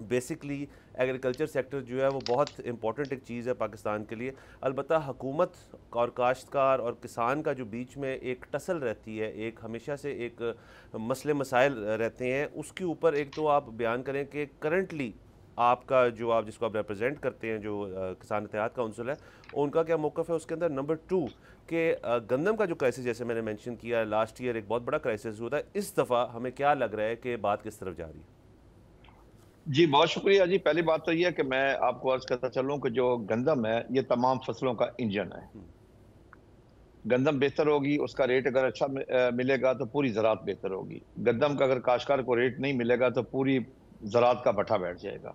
Basically agriculture sector जो है वो बहुत इंपॉर्टेंट एक चीज़ है पाकिस्तान के लिए। अलबत्ता हुकूमत और काश्तकार और किसान का जो बीच में एक टसल रहती है, एक हमेशा से एक मसले मसाइल रहते हैं, उसके ऊपर एक तो आप बयान करें कि करंटली आपका जो आप जिसको आप रिप्रेजेंट करते हैं, जो किसान इत्तेहाद काउंसिल है, उनका क्या मौक़िफ़ है उसके अंदर। नंबर टू कि गंदम का जो क्राइसिस जैसे मैंने मेंशन किया, लास्ट ईयर एक बहुत बड़ा क्राइसिस हुआ था, इस दफ़ा हमें क्या लग रहा है कि बात किस तरफ जा रही है? जी, बहुत शुक्रिया जी। पहली बात तो ये है कि मैं आपको अर्ज़ करता चलूँ कि जो गंदम है, ये तमाम फसलों का इंजन है। गंदम बेहतर होगी, उसका रेट अगर अच्छा मिलेगा तो पूरी ज़राअत बेहतर होगी। गंदम का अगर काश्तकार को रेट नहीं मिलेगा तो पूरी ज़राअत का भट्ठा बैठ जाएगा।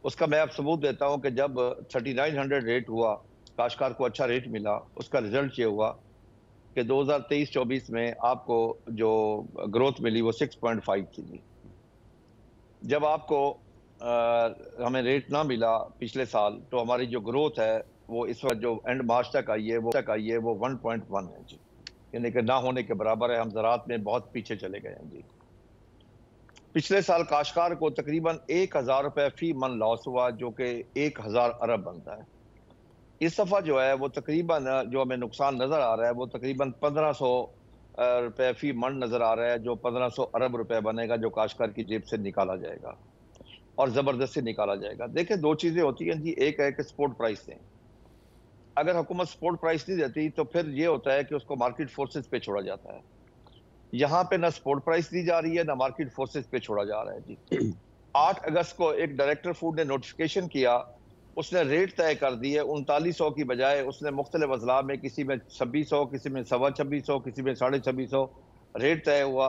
उसका मैं अब सबूत देता हूँ कि जब 3900 रेट हुआ, काश्तकार को अच्छा रेट मिला, उसका रिज़ल्ट ये हुआ कि 2023-24 में आपको जो ग्रोथ मिली वो 6.5 थी जी। जब आपको हमें रेट ना मिला पिछले साल, तो हमारी जो ग्रोथ है वो इस वक्त जो एंड मार्च तक आई है वो 1.1 है जी। यानी कि ना होने के बराबर है। हम ज़राअत में बहुत पीछे चले गए हैं जी। पिछले साल काश्तकार को तकरीबन 1000 रुपए फी मन लॉस हुआ, जो कि 1000 अरब बनता है। इस दफा जो है वो तकरीबन जो हमें नुकसान नजर आ रहा है वो तकरीबन 1500 रुपए फी मन नजर आ रहा है, जो 1500 अरब रुपए बनेगा, जो काश्तकार की जेब से निकाला जाएगा और जबरदस्ती निकाला जाएगा। देखिए, दो चीजें होती हैं जी। एक है कि सपोर्ट प्राइस दें। अगर हुकूमत सपोर्ट प्राइस नहीं देती तो फिर ये होता है कि उसको मार्केट फोर्सेस पे छोड़ा जाता है। यहाँ पे ना सपोर्ट प्राइस दी जा रही है, ना मार्केट फोर्सेस पे छोड़ा जा रहा है जी। 8 अगस्त को एक डायरेक्टर फूड ने नोटिफिकेशन किया। उसने रेट तय कर दी है 3900 की बजाय उसने मुख्तलिफ अजला में, किसी में 2600, किसी में 2650, किसी में 2650 रेट तय हुआ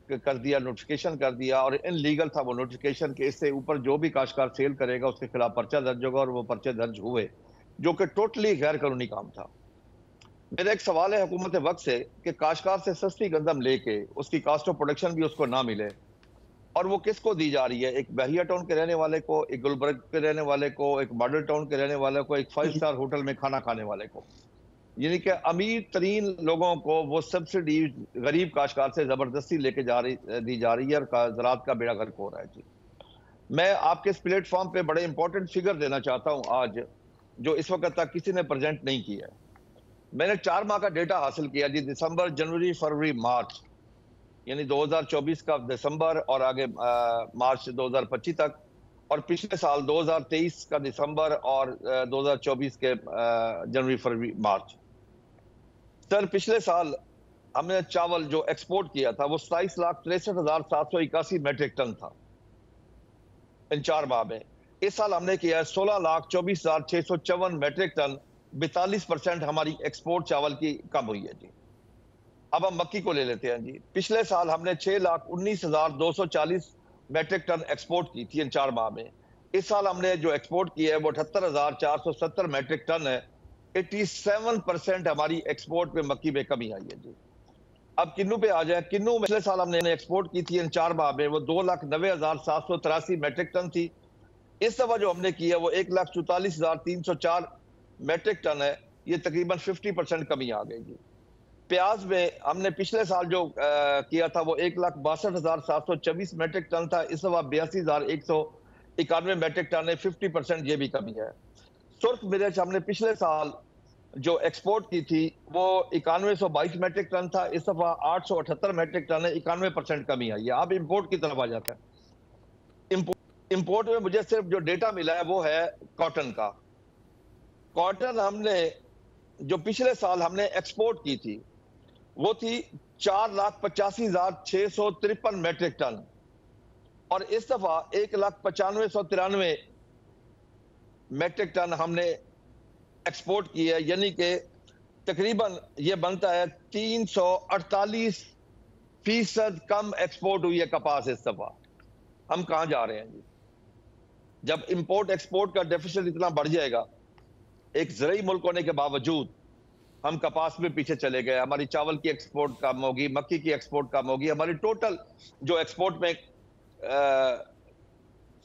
कर दिया, नोटिफिकेशन कर दिया। और इनलीगल था वो नोटिफिकेशन के। इससे ऊपर जो भी काश्तकार सेल करेगा उसके खिलाफ पर्चा दर्ज होगा, और वो पर्चे दर्ज हुए, जो कि टोटली गैर कानूनी काम था। मेरा एक सवाल है हुकूमत वक्त से कि काश्तकार से सस्ती गंदम लेके उसकी कास्ट ऑफ प्रोडक्शन भी उसको ना मिले, और वो किसको दी जा रही है? एक बहरिया टाउन के रहने वाले को, एक गुलबर्ग के रहने वाले को, एक मॉडल टाउन के रहने वाले को, एक 5 स्टार होटल में खाना खाने वाले को। यानी कि अमीर तरीन लोगों को वो सब्सिडी गरीब काश्तकार से जबरदस्ती लेके दी जा रही है, और ज़राअत का बेड़ा गर्क हो रहा है जी। मैं आपके इस प्लेटफॉर्म पे बड़े इंपॉर्टेंट फिगर देना चाहता हूं आज, जो इस वक्त तक किसी ने प्रेजेंट नहीं किया है। मैंने 4 माह का डेटा हासिल किया जी, दिसंबर, जनवरी, फरवरी, मार्च, यानी 2024 का दिसंबर और आगे मार्च 2025 तक, और पिछले साल 2023 का दिसंबर और 2024 के जनवरी, फरवरी, मार्च। सर, पिछले साल हमने चावल जो एक्सपोर्ट किया था वो 27,63,781 मेट्रिक टन था इन 4 माह में। इस साल हमने किया है 16,24,654 मेट्रिक टन। 42% हमारी एक्सपोर्ट चावल की कम हुई है जी। अब हम मक्की को ले लेते हैं जी। पिछले साल हमने 6,19,240 मेट्रिक टन एक्सपोर्ट की थी इन 4 माह में। इस साल हमने जो एक्सपोर्ट किया है वो 78,470 मेट्रिक टन है। 87% हमारी एक्सपोर्ट पे मक्की में कमी आई है जी। अब किन्नू पे आ जाए। किन्नू पिछले साल हमने एक्सपोर्ट की थी इन 4 माह में, वो 2,90,783 मेट्रिक टन थी। इस दफा जो हमने की है वो 1,44,304 मेट्रिक टन है। ये तकरीबन 50% कमी आ गई जी। प्याज में हमने पिछले साल जो किया था वो 1,62,724 मेट्रिक टन था। इस दफा 82,191 मेट्रिक टन है। 50% ये भी कमी है। सुर्ख मिर्च हमने पिछले साल जो एक्सपोर्ट की थी वो 9122 मेट्रिक टन था। इस दफा 878 मेट्रिक टन है। 91% कमी आई है। अब इंपोर्ट की तरफ आ जाता है। इंपोर्ट में मुझे सिर्फ जो डेटा मिला है वो है कॉटन का। कॉटन हमने जो पिछले साल हमने एक्सपोर्ट की थी वो थी 4,85,653 मेट्रिक टन, और इस दफा 1,95,193 मेट्रिक टन हमने एक्सपोर्ट की है। यानी कि तकरीबन ये बनता है 348% कम एक्सपोर्ट हुई है कपास इस दफा। हम कहां जा रहे हैं जी? जब इंपोर्ट एक्सपोर्ट का डेफिसिट इतना बढ़ जाएगा, एक ज़रूरी मुल्क होने के बावजूद हम कपास में पीछे चले गए। हमारी चावल की एक्सपोर्ट कम होगी, मक्की की एक्सपोर्ट कम होगी, हमारी टोटल जो एक्सपोर्ट में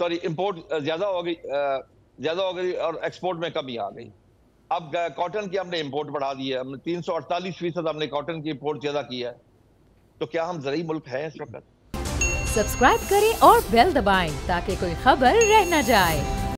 सॉरी इंपोर्ट ज्यादा हो गई और एक्सपोर्ट में कमी आ गई। अब कॉटन की हमने इंपोर्ट बढ़ा दी है। हमने 348% हमने कॉटन की इंपोर्ट ज्यादा की है। तो क्या हम ज़रूरी मुल्क हैं इस वक्त? सब्सक्राइब करें और बेल दबाएं ताकि कोई खबर रह न जाए।